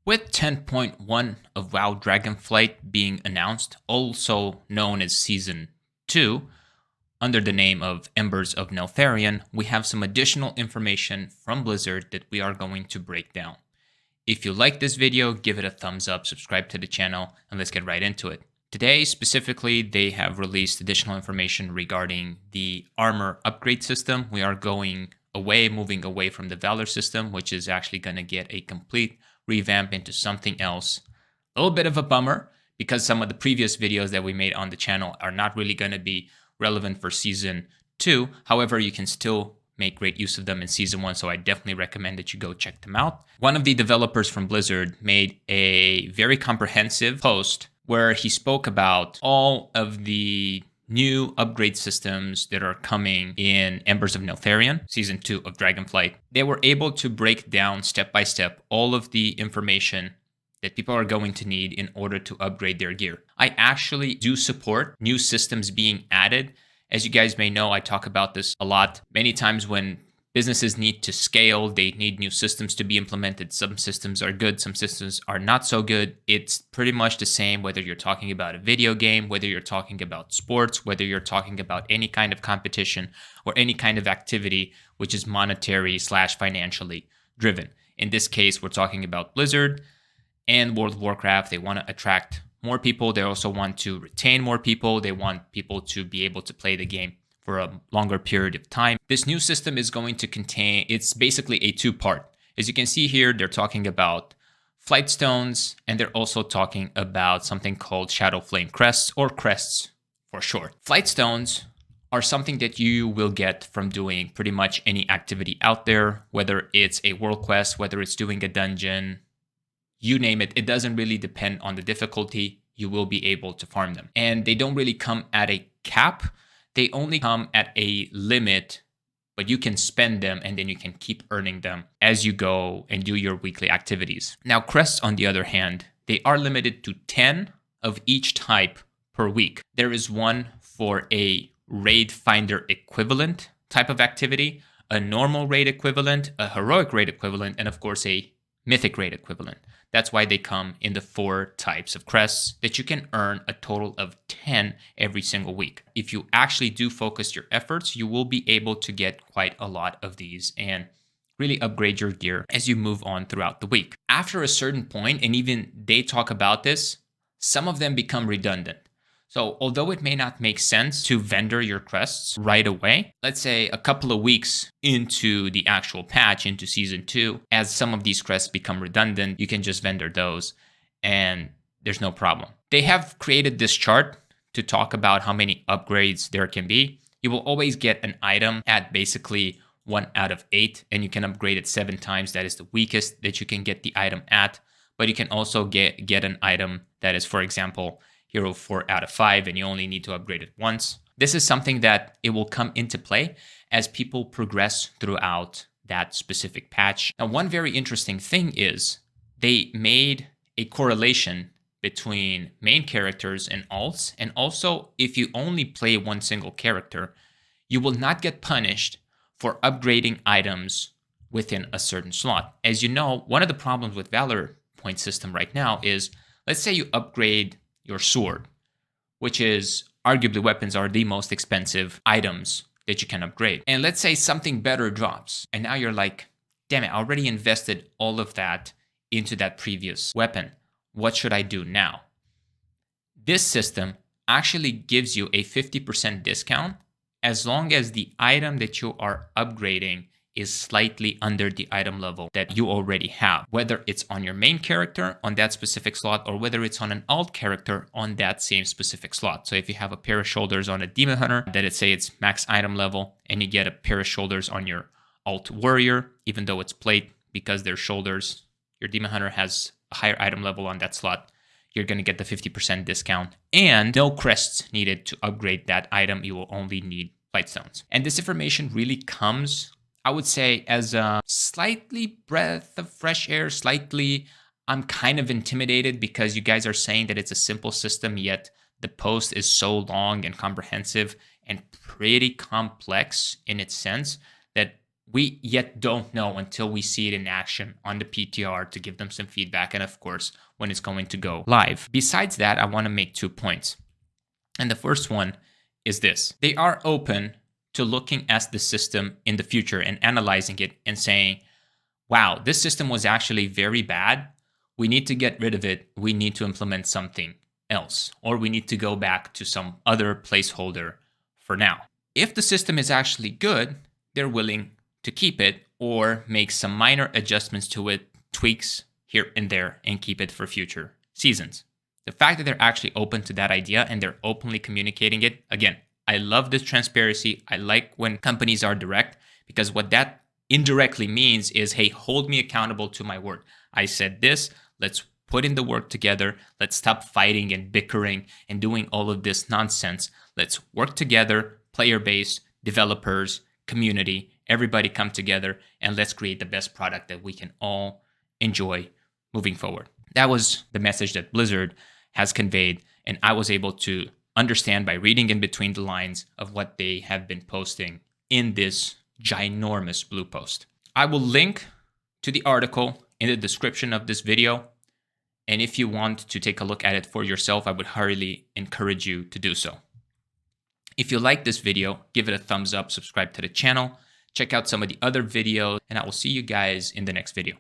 With 10.1 of WoW Dragonflight being announced, also known as Season 2, under the name of Embers of Neltharion, we have some additional information from Blizzard that we are going to break down. If you like this video, give it a thumbs up, subscribe to the channel, and let's get right into it. Today, specifically, they have released additional information regarding the armor upgrade system. We are moving away from the Valor system, which is actually going to get a complete revamp into something else. A little bit of a bummer because some of the previous videos that we made on the channel are not really going to be relevant for Season 2. However, you can still make great use of them in Season 1, so I definitely recommend that you go check them out. One of the developers from Blizzard made a very comprehensive post where he spoke about all of the new upgrade systems that are coming in Embers of Neltharion, Season 2 of Dragonflight. They were able to break down step by step all of the information that people are going to need in order to upgrade their gear. I actually do support new systems being added. As you guys may know, I talk about this a lot. Many times when businesses need to scale, they need new systems to be implemented. Some systems are good, some systems are not so good. It's pretty much the same whether you're talking about a video game, whether you're talking about sports, whether you're talking about any kind of competition or any kind of activity which is monetary/financially driven. In this case, we're talking about Blizzard and World of Warcraft. They want to attract more people. They also want to retain more people. They want people to be able to play the game for a longer period of time. This new system is going to contain, it's basically a two-part. As you can see here, they're talking about flight stones, and they're also talking about something called Shadow Flame Crests, or crests for short. Flight stones are something that you will get from doing pretty much any activity out there, whether it's a world quest, whether it's doing a dungeon, you name it. It doesn't really depend on the difficulty. You will be able to farm them. And they don't really come at a cap. They only come at a limit, but you can spend them and then you can keep earning them as you go and do your weekly activities. Now, crests, on the other hand, they are limited to 10 of each type per week. There is one for a raid finder equivalent type of activity, a normal raid equivalent, a heroic raid equivalent, and of course a mythic raid equivalent. That's why they come in the 4 types of crests that you can earn a total of 10 every single week. If you actually do focus your efforts, you will be able to get quite a lot of these and really upgrade your gear as you move on throughout the week. After a certain point, and even they talk about this, some of them become redundant. So although it may not make sense to vendor your crests right away, let's say a couple of weeks into the actual patch, into Season 2, as some of these crests become redundant, you can just vendor those and there's no problem. They have created this chart to talk about how many upgrades there can be. You will always get an item at basically 1 out of 8, and you can upgrade it 7 times. That is the weakest that you can get the item at. But you can also get an item that is, for example, Hero 4 out of 5, and you only need to upgrade it once. This is something that it will come into play as people progress throughout that specific patch. Now, one very interesting thing is they made a correlation between main characters and alts, and also if you only play one single character, you will not get punished for upgrading items within a certain slot. As you know, one of the problems with Valor Points System right now is, let's say you upgrade your sword, which is arguably weapons are the most expensive items that you can upgrade. And let's say something better drops. And now you're like, damn it, I already invested all of that into that previous weapon. What should I do now? This system actually gives you a 50% discount as long as the item that you are upgrading is slightly under the item level that you already have, whether it's on your main character on that specific slot or whether it's on an alt character on that same specific slot. So if you have a pair of shoulders on a demon hunter, that it say it's max item level, and you get a pair of shoulders on your alt warrior, even though it's plate because their shoulders, your demon hunter has a higher item level on that slot, you're going to get the 50% discount and no crests needed to upgrade that item. You will only need flight stones. And this information really comes, I would say, as a slightly breath of fresh air, I'm kind of intimidated because you guys are saying that it's a simple system, yet the post is so long and comprehensive and pretty complex in its sense that we yet don't know until we see it in action on the PTR to give them some feedback, and of course, when it's going to go live. Besides that, I want to make 2 points. And the first one is this. They are open to looking at the system in the future and analyzing it and saying, wow, this system was actually very bad. We need to get rid of it. We need to implement something else, or we need to go back to some other placeholder for now. If the system is actually good, they're willing to keep it or make some minor adjustments to it, tweaks here and there, and keep it for future seasons. The fact that they're actually open to that idea and they're openly communicating it, again, I love this transparency. I like when companies are direct, because what that indirectly means is, hey, hold me accountable to my word. I said this, let's put in the work together. Let's stop fighting and bickering and doing all of this nonsense. Let's work together, player base, developers, community, everybody come together, and let's create the best product that we can all enjoy moving forward. That was the message that Blizzard has conveyed, and I was able to understand by reading in between the lines of what they have been posting in this ginormous blue post. I will link to the article in the description of this video, and if you want to take a look at it for yourself, I would highly encourage you to do so. If you like this video, give it a thumbs up, subscribe to the channel, check out some of the other videos, and I will see you guys in the next video.